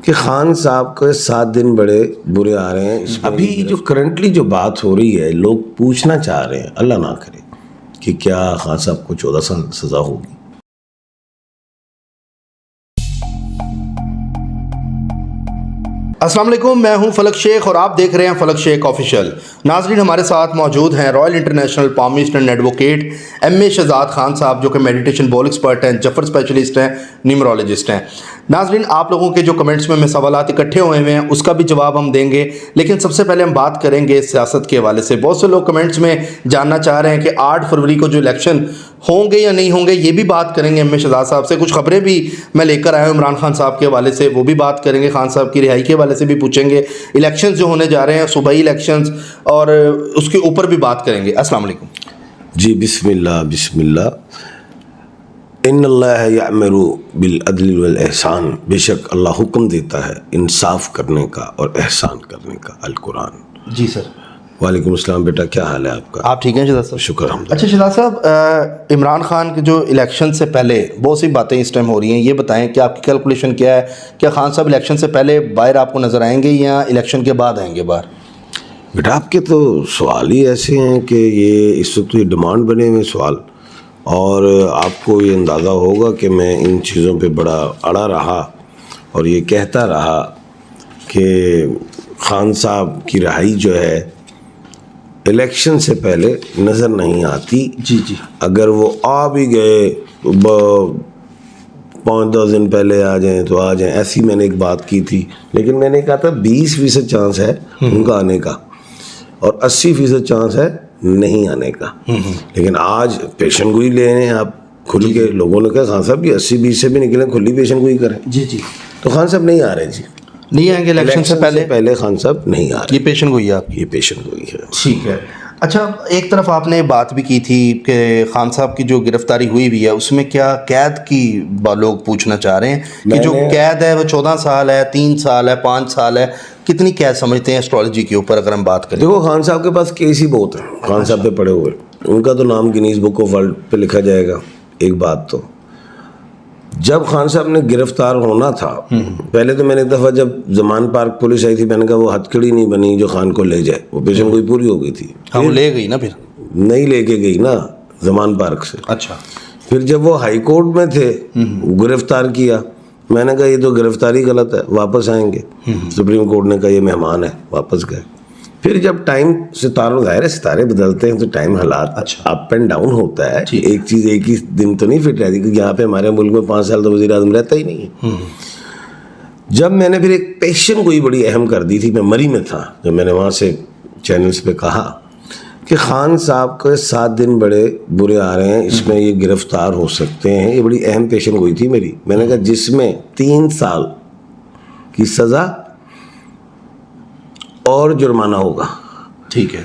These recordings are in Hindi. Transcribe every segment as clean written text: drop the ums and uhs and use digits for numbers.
कि खान साहब के 7 दिन बड़े बुरे आ रहे हैं। अभी जो करंटली जो बात हो रही है, लोग पूछना चाह रहे हैं, अल्लाह ना करे, कि क्या खान साहब को 14 साल सज़ा होगी। अस्सलाम वालेकुम, मैं हूं फलक शेख और आप देख रहे हैं फलक शेख ऑफिशियल। नाज़रीन, हमारे साथ मौजूद हैं royal international palmist and advocate MA Shahzad Khan साहब, जो कि मेडिटेशन बॉल एक्सपर्ट हैं, जफर स्पेशलिस्ट हैं, न्यूमरोलॉजिस्ट हैं। नाज़रीन, आप लोगों के जो कमेंट्स में सवालात इकट्ठे हुए हैं उसका भी जवाब हम देंगे, लेकिन सबसे पहले हम बात करेंगे सियासत के हवाले से। बहुत से लोग कमेंट्स में जानना चाह रहे हैं कि 8 फरवरी को जो इलेक्शन होंगे या नहीं होंगे, ये भी बात करेंगे MA शहजाद साहब से। कुछ खबरें भी मैं लेकर आया हूँ इमरान खान साहब के हवाले से, वो भी बात करेंगे। खान साहब की रिहाई के हवाले से भी पूछेंगे। इलेक्शंस जो होने जा रहे हैं, सूबाई इलेक्शंस, और उसके ऊपर भी बात करेंगे। अस्सलाम वालेकुम जी। बिस्मिल्लाह बिस्मिल्लाह। इन्नल्लाह यअमुरु बिल अदल वल एहसान। बेशक अल्लाह हुक्म देता है इंसाफ करने का और एहसान करने का। अल कुरान। जी सर। वालेकुम अस्सलाम बेटा, क्या हाल है आपका? आप ठीक हैं शहजाद साहब? शुक्र अल्हम्दुलिल्लाह। अच्छा शहजाद साहब, इमरान खान के जो इलेक्शन से पहले बहुत सी बातें इस टाइम हो रही हैं, ये बताएं कि आपकी कैलकुलेशन क्या है? क्या खान साहब इलेक्शन से पहले बाहर आपको नज़र आएंगे या इलेक्शन के बाद आएंगे बाहर? बेटा, आपके तो सवाल ही ऐसे हैं कि ये इस वक्त ये डिमांड बने हुए सवाल, और आपको ये अंदाज़ा होगा कि मैं इन चीज़ों पे बड़ा अड़ा रहा और ये कहता रहा कि खान साहब की रिहाई जो है इलेक्शन से पहले नज़र नहीं आती। जी जी। अगर वो आ भी गए तो 5-10 दिन पहले आ जाएं तो आ जाएं, ऐसी मैंने एक बात की थी। लेकिन मैंने कहा था 20% चांस है उनका आने का और 80% चांस है नहीं आने का। लेकिन आज पेशन गोई ले रहे हैं आप खुली के। लोगों ने कहा खान साहब भी 80-20 से भी निकले, खुली पेशन गोई करें। जी जी। तो खान साहब नहीं आ रहे जी, नहीं आएंगे इलेक्शन से पहले खान साहब नहीं आ रहे। ये पेशन गोई है, ये पेशन गोई है। ठीक है। अच्छा, एक तरफ आपने बात भी की थी कि खान साहब की जो गिरफ्तारी हुई हुई है उसमें क्या कैद की लोग पूछना चाह रहे हैं कि जो कैद है वो 14 साल है, 3 साल है, 5 साल है, कितनी कैद समझते हैं एस्ट्रोलॉजी के ऊपर अगर हम बात करें? देखो, खान साहब के पास केस ही बहुत है, खान साहब पे पड़े हुए। उनका तो नाम गिनीज बुक ऑफ वर्ल्ड पे लिखा जाएगा। एक बात तो, जब खान साहब ने गिरफ्तार होना था, पहले तो मैंने एक दफ़ा जब जमान पार्क पुलिस आई थी, मैंने कहा वो हथकड़ी नहीं बनी जो खान को ले जाए, वो पेशन गोई पूरी हो गई थी। हाँ, वो ले गई ना, फिर नहीं लेके गई ना जमान पार्क से। अच्छा। फिर जब वो हाई कोर्ट में थे, गिरफ्तार किया, मैंने कहा ये तो गिरफ्तारी गलत है, वापस आएंगे। सुप्रीम कोर्ट ने कहा ये मेहमान है, वापस गए। फिर जब टाइम सितारों, ज़ाहिर है सितारे बदलते हैं तो टाइम हालात अच्छा अप एंड डाउन होता है। एक चीज़ एक ही दिन तो नहीं फिट रहती, क्योंकि यहाँ पे हमारे मुल्क में 5 साल तो वज़ीर आज़म रहता ही नहीं है। जब मैंने फिर एक पेशन कोई बड़ी अहम कर दी थी, मैं मरी में था, जब मैंने वहाँ से चैनल्स पे कहा कि खान साहब के 7 दिन बड़े बुरे आ रहे हैं, इसमें ये गिरफ्तार हो सकते हैं, ये बड़ी अहम पेशन हुई थी मेरी। मैंने कहा जिसमें 3 साल की सज़ा और जुर्माना होगा। ठीक है।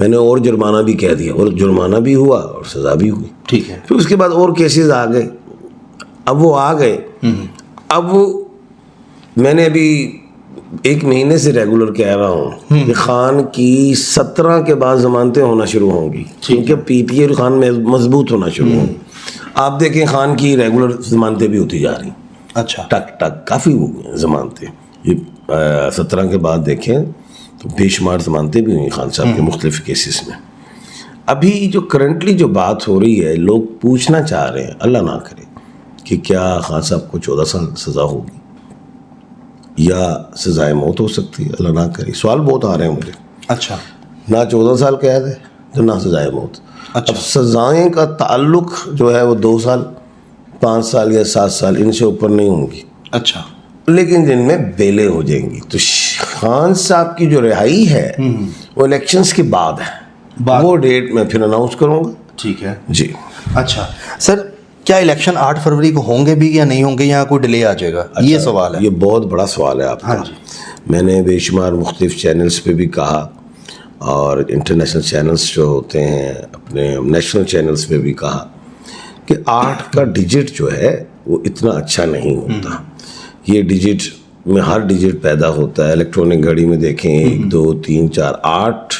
मैंने और जुर्माना भी कह दिया, और जुर्माना भी हुआ और सज़ा भी हुई। ठीक है। फिर उसके बाद और केसेस आ गए। अब वो आ गए, अब वो मैंने अभी 1 महीने से रेगुलर कह रहा हूँ कि खान की 17 के बाद जमानतें होना शुरू होंगी, क्योंकि PTA और खान में मजबूत होना शुरू होंगी। आप देखें खान की रेगुलर जमानतें भी होती जा रही। अच्छा। टक टक काफ़ी हो गई जमानतें। ये 17 के बाद देखें तो बेशुमार जमानतें भी हुई खान साहब के मुख्तलिफ केसेस में। अभी जो करंटली जो बात हो रही है, लोग पूछना चाह रहे हैं, अल्लाह ना करे, कि क्या खान साहब को 14 साल सज़ा होगी या सज़ाए मौत हो सकती है। अल्लाह ना करे। सवाल बहुत आ रहे हैं मुझे। अच्छा। ना 14 साल कैद है तो ना सज़ाए मौत। अच्छा। अब सज़ाएँ का ताल्लुक जो है वो 2 साल, 5 साल या 7 साल, इनसे ऊपर नहीं होंगी। अच्छा। लेकिन जिनमें बेले हो जाएंगी। तो खान साहब की जो रिहाई है वो इलेक्शंस के बाद है, वो डेट मैं फिर अनाउंस करूंगा। ठीक है जी। अच्छा सर, क्या इलेक्शन 8 फरवरी को होंगे भी या नहीं होंगे, या कोई डिले आ जाएगा? अच्छा, ये सवाल है। ये बहुत बड़ा सवाल है आपका। हाँ जी। मैंने बेशुमार मुख्तलिफ चैनल्स पे भी कहा, और इंटरनेशनल चैनल्स जो होते हैं, अपने नेशनल चैनल्स पे भी कहा कि 8 का डिजिट जो है वो इतना अच्छा नहीं होता। ये डिजिट में हर डिजिट पैदा होता है। इलेक्ट्रॉनिक घड़ी में देखें 1 2 3 4 8,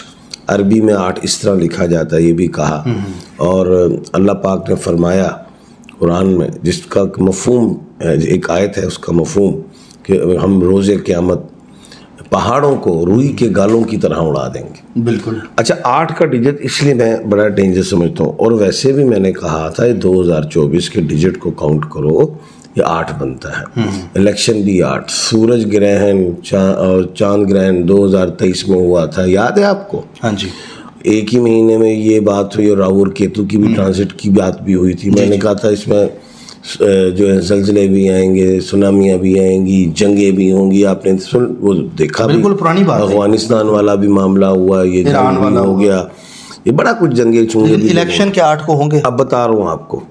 अरबी में 8 इस तरह लिखा जाता है, ये भी कहा। और अल्लाह पाक ने फरमाया कुरान में, जिसका मफहूम एक आयत है, उसका मफहूम कि हम रोज़े क़यामत पहाड़ों को रुई के गालों की तरह उड़ा देंगे। बिल्कुल। अच्छा, 8 का डिजिट इसलिए मैं बड़ा डेंजर समझता हूँ, और वैसे भी मैंने कहा था ये 2024 के डिजिट को काउंट करो, ये 8 बनता है। इलेक्शन भी 8, सूरज ग्रहण और चांद ग्रहण 2023 में हुआ था, याद है आपको? हाँ जी। एक ही महीने में ये बात हुई, और राहु और केतु की भी ट्रांजिट की बात भी हुई थी। मैंने कहा था इसमें जो है ज़लज़ले भी आएंगे, सुनामियाँ भी आएंगी, जंगें भी होंगी। आपने वो देखा भी, बिल्कुल पुरानी बात है। अफगानिस्तान वाला भी मामला हुआ, ये ईरान वाला हो गया, ये बड़ा कुछ जंगे चुंगे भी। इलेक्शन के 8 को होंगे। अब बता रहा हूँ आपको,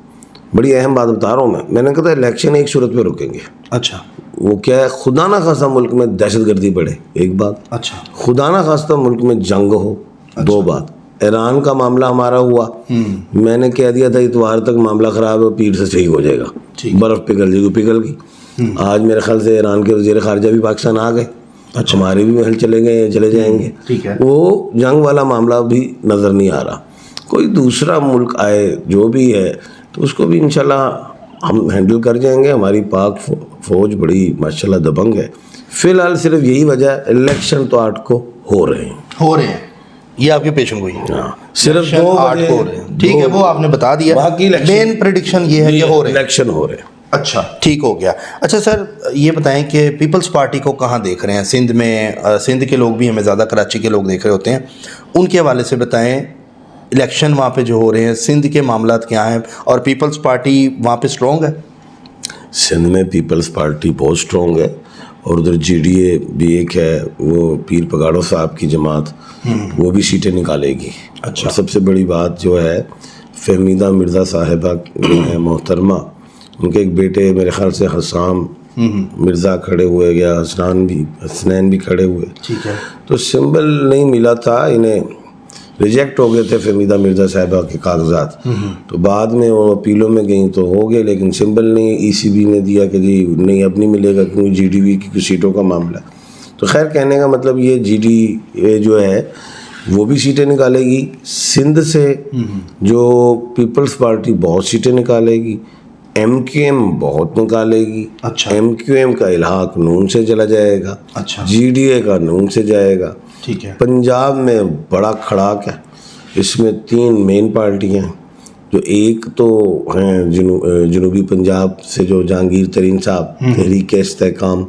बड़ी अहम बात बता रहा हूँ मैंने कहा था इलेक्शन एक सूरत में रुकेंगे। अच्छा। वो क्या है, खुदा ना खास्ता मुल्क में दहशतगर्दी बढ़े, एक बात। अच्छा। खुदा ना खास्ता मुल्क में जंग हो, दो बात। ईरान का मामला हमारा हुआ, मैंने कह दिया था इतवार तक मामला ख़राब है, पीठ से सही हो जाएगा, बर्फ़ पिघल जाएगी, पिघल गई। आज मेरे ख्याल से ईरान के वज़ीर ख़ारजा भी पाकिस्तान आ गए। अच्छा। हमारे भी महल चले गए, चले जाएंगे। ठीक है। वो जंग वाला मामला भी नज़र नहीं आ रहा। कोई दूसरा मुल्क आए जो भी है तो उसको भी इंशाल्लाह हम हैंडल कर जाएंगे। हमारी पाक फ़ौज बड़ी माशाल्लाह दबंग है। फ़िलहाल सिर्फ यही वजह है, इलेक्शन तो 8 को हो रहे हैं, ये आपकी पेशन गोई है। हाँ, सिर्फ 8 को हो रहे हैं। ठीक है, वो आपने बता दिया। बाकी मेन प्रेडिक्शन ये है कि हो रहे हैं। इलेक्शन हो रहे हैं। अच्छा, ठीक हो गया। अच्छा सर, ये बताएं कि पीपल्स पार्टी को कहाँ देख रहे हैं? सिंध में, सिंध के लोग भी हमें ज़्यादा कराची के लोग देख रहे होते हैं, उनके हवाले से बताएं। इलेक्शन वहाँ पे जो हो रहे हैं, सिंध के मामलात क्या हैं, और पीपल्स पार्टी वहाँ पे स्ट्रॉन्ग है? सिंध में पीपल्स पार्टी बहुत स्ट्रॉन्ग है, और उधर GDA भी एक है, वो पीर पगाड़ो साहब की जमात, वो भी सीटें निकालेगी। अच्छा। और सबसे बड़ी बात जो है, फहमीदा मिर्ज़ा साहिबा जो है मोहतरमा, उनके एक बेटे मेरे ख्याल से हसाम मिर्ज़ा खड़े हुए, गया हसनैन भी खड़े हुए। ठीक है। तो सिंबल नहीं मिला था इन्हें, रिजेक्ट हो गए थे फहमीदा मिर्ज़ा साहिबा के कागजात। तो बाद में वो अपीलों में गई तो हो गए, लेकिन सिंबल नहीं ECB ने दिया कि जी नहीं, अब नहीं मिलेगा, क्योंकि GDB की कुछ सीटों का मामला। तो खैर, कहने का मतलब ये GDA जो है वो भी सीटें निकालेगी। सिंध से जो पीपल्स पार्टी बहुत सीटें निकालेगी, MQM बहुत निकालेगी। अच्छा। MQM का इल्हाक नून से चला जाएगा। अच्छा। GDA का नून से जाएगा। ठीक है। पंजाब में बड़ा खड़ाक है, इसमें 3 मेन पार्टियां हैं, जो एक तो हैं जनूबी पंजाब से जो जहांगीर तरीन साहब, तहरीक इस्तेहकाम,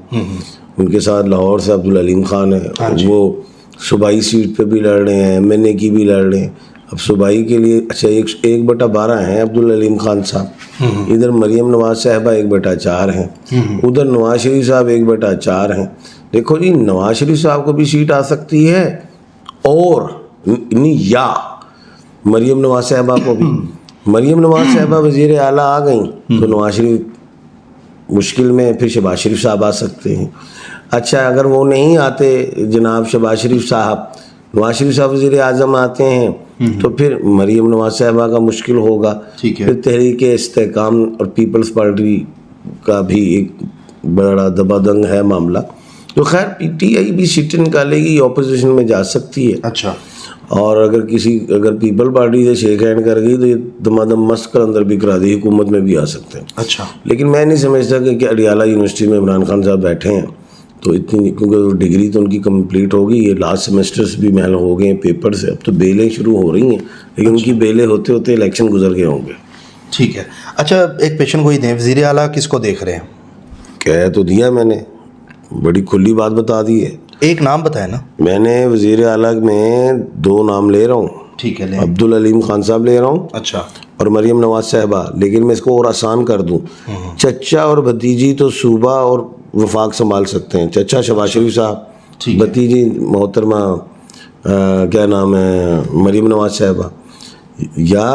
उनके साथ लाहौर से अब्दुल अलीम खान है, वो सूबाई सीट पे भी लड़ रहे हैं, MNA की भी लड़ रहे हैं। अब सूबाई के लिए अच्छा 1/12 हैं अब्दुल अलीम खान साहब, इधर मरियम नवाज साहबा 1/4 हैं, उधर नवाज शरीफ साहब 1/4 हैं। देखो जी, नवाज शरीफ साहब को भी सीट आ सकती है, और नहीं, या मरियम नवाज साहबा को भी। मरियम नवाज साहबा वज़ीर आला आ गई तो नवाज शरीफ मुश्किल में, फिर शहबाज शरीफ साहब आ सकते हैं। अच्छा, अगर वो नहीं आते जनाब शहबाज शरीफ साहब, नवाज शरीफ साहब वज़ीर आज़म आते हैं, तो फिर मरियम नवाज साहबा का मुश्किल होगा। ठीक है। फिर तहरीक इस्तेहकाम और पीपल्स पार्टी का भी एक बड़ा दबादंग है मामला। तो खैर PTI भी सीटें निकालेगी, ऑपोजिशन में जा सकती है। अच्छा। और अगर पीपल पार्टी से शेक हैंड कर गई तो ये दमादम मस्त कर अंदर भी करा दी, हुकूमत में भी आ सकते हैं। अच्छा। लेकिन मैं नहीं समझता कि अडियाला यूनिवर्सिटी में इमरान खान साहब बैठे हैं तो इतनी, क्योंकि डिग्री तो उनकी कंप्लीट होगी, ये लास्ट सेमेस्टर्स भी महल हो गए हैं पेपर से, अब तो बेलें शुरू हो रही हैं, लेकिन उनकी बेलें होते होते इलेक्शन गुजर गए होंगे। ठीक है। अच्छा, एक पेशन गोई दें, वज़ीर आला किसको देख रहे हैं? कह तो दिया मैंने, बड़ी खुली बात बता दी है। एक नाम बताए ना। मैंने वज़ीर आला में 2 नाम ले रहा हूँ। ठीक है, ले। अब्दुल अलीम खान साहब ले रहा हूँ। अच्छा। और मरियम नवाज साहबा, लेकिन मैं इसको और आसान कर दूँ, चचा और भतीजी तो सूबा और वफाक संभाल सकते हैं। चचा शहबाज शरीफ साहब, भतीजी मोहतरमा क्या नाम है मरियम नवाज साहबा, या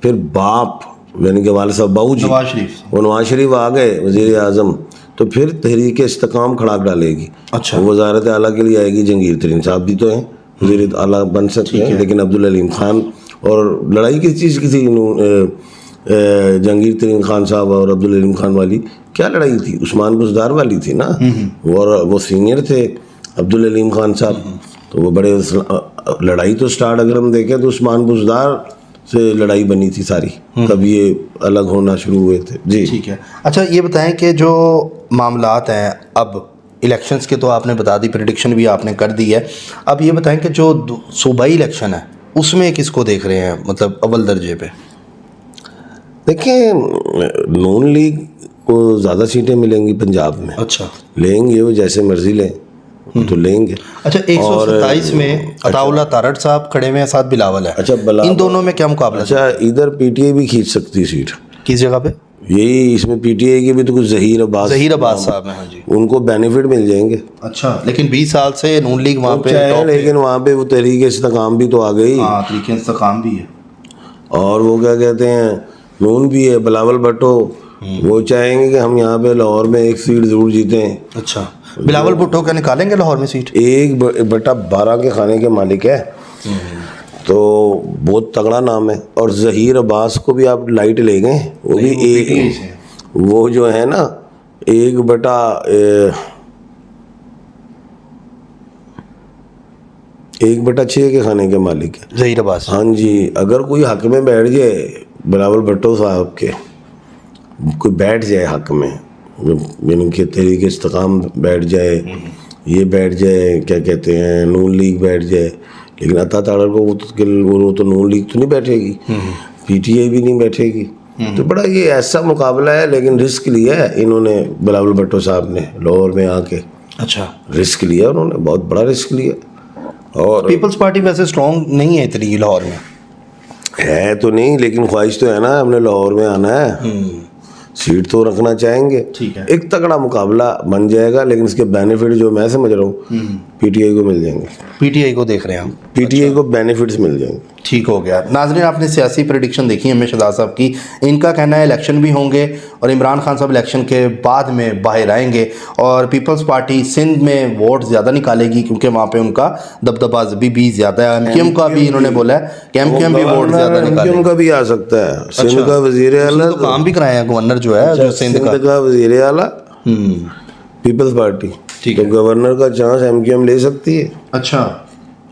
फिर बाप यानी कि वाले साहब बाबू जी नवाज शरीफ, वो नवाज शरीफ आ गए वज़ीर आज़म, तो फिर तहरीक इस्तेकाम खड़ाक डालेगी। अच्छा। वज़ारत आला के लिए आएगी, जहांगीर तरीन साहब भी तो हैं, वज़ीर आला बन सकते हैं, लेकिन अब्दुल अलीम खान। और लड़ाई किस चीज़ की थी जहांगीर तरीन खान साहब और अब्दुल अलीम खान वाली? क्या लड़ाई थी? उस्मान बुज़दार वाली थी ना। और वो सीनियर थे अब्दुल अलीम खान साहब, तो वो बड़े लड़ाई तो स्टार्ट अगर हम देखें तो उस्मान बुज़दार से लड़ाई बनी थी सारी, तब ये अलग होना शुरू हुए थे जी। ठीक है। अच्छा, ये बताएं कि जो मामलात हैं अब इलेक्शंस के तो आपने बता दी, प्रेडिक्शन भी आपने कर दी है। अब ये बताएं कि जो सूबाई इलेक्शन है उसमें किसको देख रहे हैं, मतलब अव्वल दर्जे पे? देखिए, नून लीग को ज़्यादा सीटें मिलेंगी पंजाब में। अच्छा, लेंगे वो जैसे मर्जी लें, तो लेंगे। अच्छा 127 में अताउल्ला तारड़ साहब खड़े हुए हैं, साथ बिलावल है। अच्छा, इन दोनों में क्या मुकाबला? अच्छा, इधर पीटीआई भी खींच सकती सीट। किस जगह पे? यही इसमें पीटीआई के भी तो कुछ जहीर अब्बास साहब हैं। हाँ जी, उनको बेनिफिट मिल जाएंगे। अच्छा, लेकिन 20 साल से नून लीग वहाँ पे है, लेकिन वहाँ पे वो तरीके इस्तेकाम भी तो आ गई। हाँ, तरीके इस्तेकाम भी है। और वो क्या कहते हैं, नून भी है, बिलावल भुट्टो, वो चाहेंगे कि हम यहाँ पे लाहौर में एक सीट जरूर जीतें। अच्छा, बिलावल भुट्टो क्या निकालेंगे लाहौर में सीट? 1/12 के खाने के मालिक है, तो बहुत तगड़ा नाम है। और जहीर अब्बास को भी आप लाइट ले गए, वो भी एक, वो जो है ना 1/6 के खाने के मालिक है जहीर अब्बास। हाँ जी, अगर कोई हक में बैठ जाए, बिलावल भुट्टो साहब के कोई बैठ जाए हक में, इनके तरीके इस्तेकाम बैठ जाए, ये बैठ जाए, क्या कहते हैं, नून लीग बैठ जाए, लेकिन अता तारड़ को वो तो नून लीग तो नहीं बैठेगी, पीटीआई भी नहीं बैठेगी। तो बड़ा ये ऐसा मुकाबला है, लेकिन रिस्क लिया है इन्होंने, बिलावल भुट्टो साहब ने लाहौर में आके। अच्छा, रिस्क लिया उन्होंने, बहुत बड़ा रिस्क लिया। और पीपल्स पार्टी वैसे स्ट्रॉन्ग नहीं है इतनी लाहौर में, है तो नहीं, लेकिन ख्वाहिश तो है ना, हमने लाहौर में आना है, सीट तो रखना चाहेंगे। ठीक है, एक तगड़ा मुकाबला बन जाएगा, लेकिन इसके बेनिफिट जो मैं समझ रहा हूँ पीटीआई को मिल जाएंगे। पीटीआई को देख रहे हैं हम, पीटीआई को बेनिफिट्स मिल जाएंगे। ठीक हो गया। नाज़रीन, आपने सियासी प्रेडिक्शन देखी है एम.ए. शहजाद साहब की। इनका कहना है इलेक्शन भी होंगे और इमरान खान साहब इलेक्शन के बाद में बाहर आएंगे और पीपल्स पार्टी सिंध में वोट ज़्यादा निकालेगी, क्योंकि वहाँ पे उनका दबदबा भी ज़्यादा है। एमक्यूएम का भी इन्होंने बोला है कि एमक्यूएम भी वोट ज़्यादा निकालेगी। एमक्यूएम का भी आ सकता है। सिंध का वजीर आला तो काम भी कराया गवर्नर जो है, जो सिंध का वजीर आला पीपल्स पार्टी, तो गवर्नर का चांस एमक्यूएम ले सकती है। अच्छा,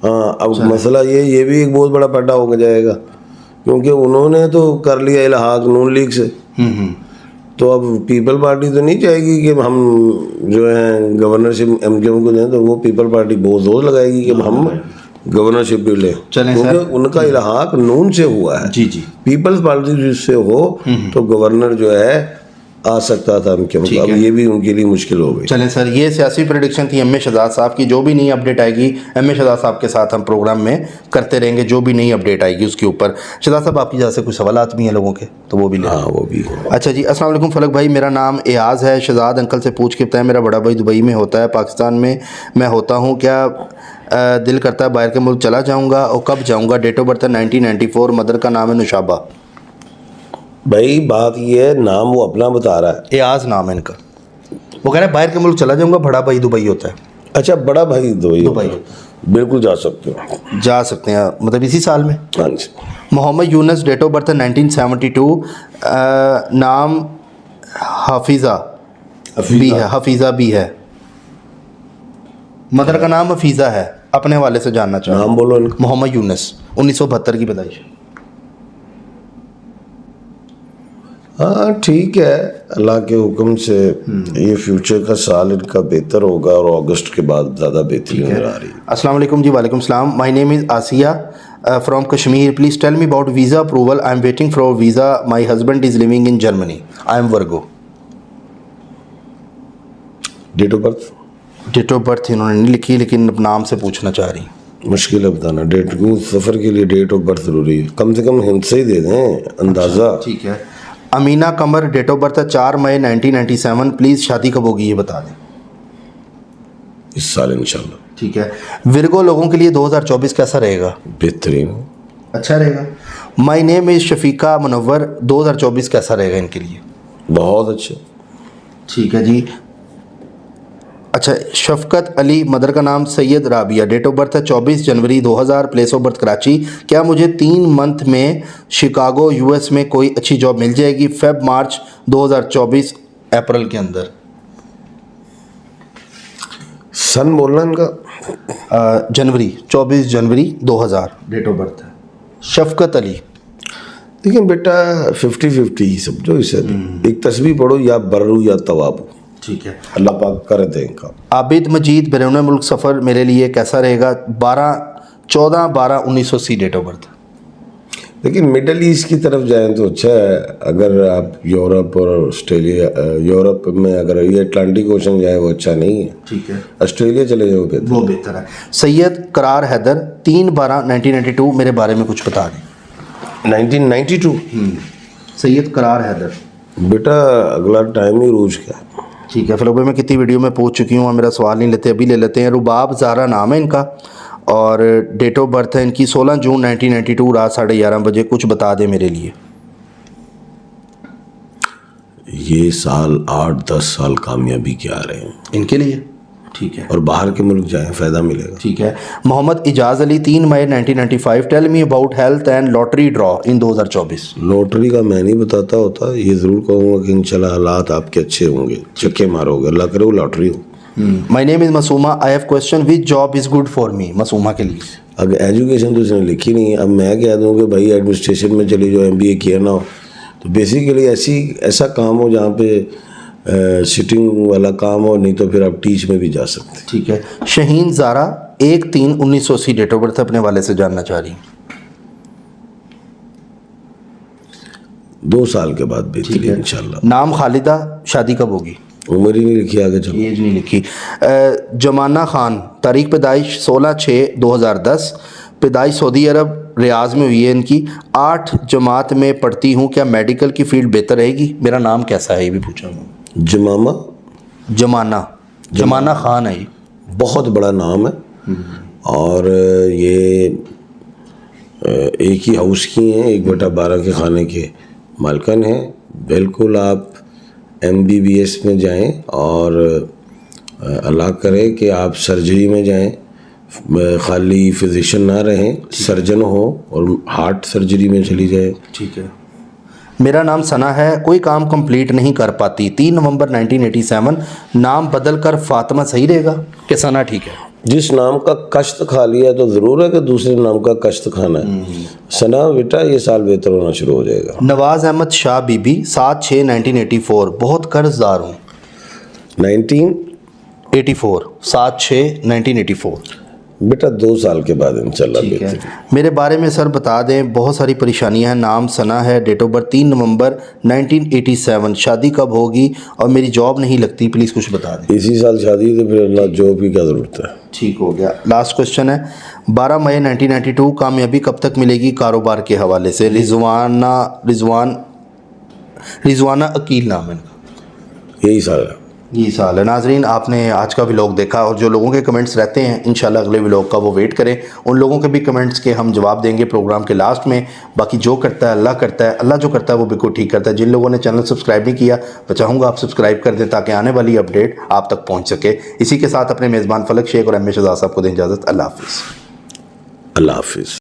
हाँ, अब मसला ये भी एक बहुत बड़ा पट्टा हो जाएगा, क्योंकि उन्होंने तो कर लिया इलाहाक नून लीग से। तो अब पीपल पार्टी तो नहीं चाहेगी कि हम जो है गवर्नरशिप एमक्यूएम को दें, तो वो पीपल पार्टी बहुत जोर लगाएगी कि हम गवर्नरशिप भी लें, क्योंकि उनका इलाहाक नून से हुआ है। जी जी, पीपल्स पार्टी जिससे हो तो गवर्नर जो है आ सकता था एमक्यूएम का, अब ये भी उनके लिए मुश्किल हो गई। चलें सर, ये सियासी प्रेडिक्शन थी एम.ए. शहजाद साहब की। जो भी नई अपडेट आएगी एम.ए. शहजाद साहब के साथ हम प्रोग्राम में करते रहेंगे, जो भी नई अपडेट आएगी उसके ऊपर। शहजाद साहब, आपकी जैसे कुछ सवालात भी हैं लोगों के, तो वो भी ले। हाँ, वो भी। अच्छा जी, अस्सलाम वालेकुम फलक भाई, मेरा नाम एयाज़ है। शहजाद अंकल से पूछ के बताएं, मेरा बड़ा भाई दुबई में होता है, पाकिस्तान में मैं होता हूँ, क्या दिल करता है बाहर के मुल्क चला जाऊँगा और कब जाऊँगा? डेट ऑफ बर्थ है 1994, मदर का नाम है नुशाबा। भाई बात ये है, नाम वो अपना बता रहा है, एयाज़ नाम है इनका। वो कह रहे हैं बाहर के मुल्क चला जाऊँगा, बड़ा भाई दुबई होता है। अच्छा, बड़ा भाई दुबई, बिल्कुल जा सकते हो, जा सकते हैं, मतलब इसी साल में। हाँ जी। Mohammad Yunus, date of birth है 1972, नाम हफीज़ा भी है, हफीज़ा भी है, मदर का नाम हफीज़ा है। अपने वाले से जानना चाहूँ, नाम बोलो इनका। मोहम्मद यूनस, 1972 की पैदाइश। हाँ ठीक है, अल्लाह के हुक्म से ये फ्यूचर का साल इनका बेहतर होगा और अगस्त के बाद ज़्यादा बेहतरी नजर आ रही है। अस्सलाम वालेकुम जी। वालेकुम सलाम। My name is Aasiya from Kashmir. Please tell me about visa approval. I am waiting for visa. My husband is living in Germany. I am Virgo. Date of birth? Date of birth इन्होंने नहीं लिखी, लेकिन नाम से पूछना चाह रही। मुश्किल है बताना, डेट सफ़र के लिए डेट ऑफ बर्थ ज़रूरी है, कम से कम हिंट से ही दे दें अंदाज़ा। ठीक है। अमीना कमर, डेट ऑफ बर्थ है 4 मई 1997। प्लीज़ शादी कब होगी ये बता दें। इस साल इंशाल्लाह। ठीक है। विर्गो लोगों के लिए 2024 कैसा रहेगा? बेहतरीन, अच्छा रहेगा। My name is Shafiqa Munawwar. 2024 कैसा रहेगा इनके लिए? बहुत अच्छे। ठीक है जी। अच्छा, शफकत अली, मदर का नाम Syed Rabia, date of birth है 24 जनवरी 2000, प्लेस ऑफ बर्थ कराची। क्या मुझे 3 मंथ में शिकागो यूएस में कोई अच्छी जॉब मिल जाएगी? फेब मार्च 2024 अप्रैल के अंदर। सन बोलना इनका। जनवरी, 24 जनवरी 2000 डेट ऑफ बर्थ है। शफकत अली। लेकिन बेटा 50-50 ही समझो इसे, एक तस्बीह पढ़ो, या बर्रू या तवाबू। ठीक है। अल्लाह पाक कर दे इनका। आबिद मजीद बैरून मुल्क सफ़र मेरे लिए कैसा रहेगा? 14/12/1980 डेट ऑफ बर्थ। लेकिन मिडल ईस्ट की तरफ जाएं तो अच्छा है। अगर आप यूरोप और ऑस्ट्रेलिया, यूरोप में अगर ये अटलांटिक ओशन जाए वो अच्छा नहीं है। ठीक है, ऑस्ट्रेलिया चले जाओ बेहतर। वो बेहतर है। सैयद करार हैदर 3/12/1992 मेरे बारे में कुछ बता दें। 1992 सैयद करार हैदर। बेटा अगला टाइम ही रूज का है। ठीक है, फिलहाल मैं कितनी वीडियो में पूछ चुकी हूँ, मेरा सवाल नहीं लेते, अभी ले लेते हैं। रुबाब ज़ारा नाम है इनका और डेट ऑफ बर्थ है इनकी 16 जून 1992 रात 11:30 बजे। कुछ बता दें मेरे लिए। ये साल 8-10 साल कामयाबी के आ रहे हैं इनके लिए। ठीक है, और बाहर के मुल्क जाएं फ़ायदा मिलेगा। ठीक है। मोहम्मद इजाज़ अली 3 मई 1995। Tell me about health and lottery draw in 2024। Lottery का मैं नहीं बताता होता, ये ज़रूर कहूँगा कि इंशाल्लाह हालात आपके अच्छे होंगे, चक्के मारोगे, अल्लाह करे वो लॉटरी हो। My name is Masuma. I have question which job is good for me. Masuma के लिए। अगर एजुकेशन तो इसने लिखी नहीं है, अब मैं कह दूँ कि भाई एडमिनिस्ट्रेशन में चली जाओ, MBA किया ना हो, तो बेसिकली ऐसा काम हो जहाँ पे सिटिंग वाला काम हो, नहीं तो फिर आप टीच में भी जा सकते। ठीक है। Shaheen Zara 1/3/1980 date of birth अपने वाले से जानना चाह रही हूँ। 2 साल के बाद बेहतरीन इंशाल्लाह। नाम खालिदा। शादी कब होगी? उम्र ही नहीं लिखी, आगे चलो। एज नहीं लिखी। जमाना खान तारीख पैदाइश 16/6/2010। पैदाइश सऊदी अरब रियाज में हुई है इनकी। 8 जमात में पढ़ती हूँ, क्या मेडिकल की फील्ड बेहतर रहेगी? मेरा नाम कैसा है ये भी पूछा हूँ। जमाना खान है ये। बहुत बड़ा नाम है और ये एक ही हाउस की हैं, 1/12 के खाने के मालकन हैं। बिल्कुल आप MBBS में जाएं और अल्लाह करे कि आप सर्जरी में जाएं, खाली फिजिशियन ना रहें, सर्जन हो और हार्ट सर्जरी में चली जाए। ठीक है। मेरा नाम सना है, कोई काम कंप्लीट नहीं कर पाती। 3 नवंबर 1987। नाम बदल कर फातिमा सही रहेगा कि सना ठीक है? जिस नाम का कश्त खा लिया तो ज़रूर है कि दूसरे नाम का कश्त खाना है। सना बेटा ये साल बेहतर होना शुरू हो जाएगा। नवाज़ अहमद शाह बीबी 7/6/1984। बहुत कर्जदार हूँ। 1984 7/6/1984। बेटा 2 साल के बाद इंशाल्लाह ठीक है। बेहतर। मेरे बारे में सर बता दें, बहुत सारी परेशानियां हैं। नाम सना है, डेट ऑफ बर्थ 3 नवंबर 1987। शादी कब होगी और मेरी जॉब नहीं लगती, प्लीज़ कुछ बता दें। इसी साल शादी तो फिर अल्लाह जॉब की क्या ज़रूरत है। ठीक हो गया। लास्ट क्वेश्चन है 12 मई 1992। कामयाबी कब तक मिलेगी कारोबार के हवाले से? रिजवाना अकील नाम है इनका। यही साल है। ये साल है। नाजरीन आपने आज का व्लॉग देखा और जो लोगों के कमेंट्स रहते हैं इंशाल्लाह अगले व्लॉग का वो वेट करें। उन लोगों के भी कमेंट्स के हम जवाब देंगे प्रोग्राम के लास्ट में। बाकी जो करता है अल्लाह करता है, अल्लाह जो करता है वो बिल्कुल ठीक करता है। जिन लोगों ने चैनल सब्सक्राइब नहीं किया मैं चाहूँगा आप सब्सक्राइब कर दें ताकि आने वाली अपडेट आप तक पहुँच सके। इसी के साथ अपने मेज़बान फलक शेख और MA शहजाद साहब को दें इजाज़त। अल्लाह हाफिज़। अल्लाह हाफिज़।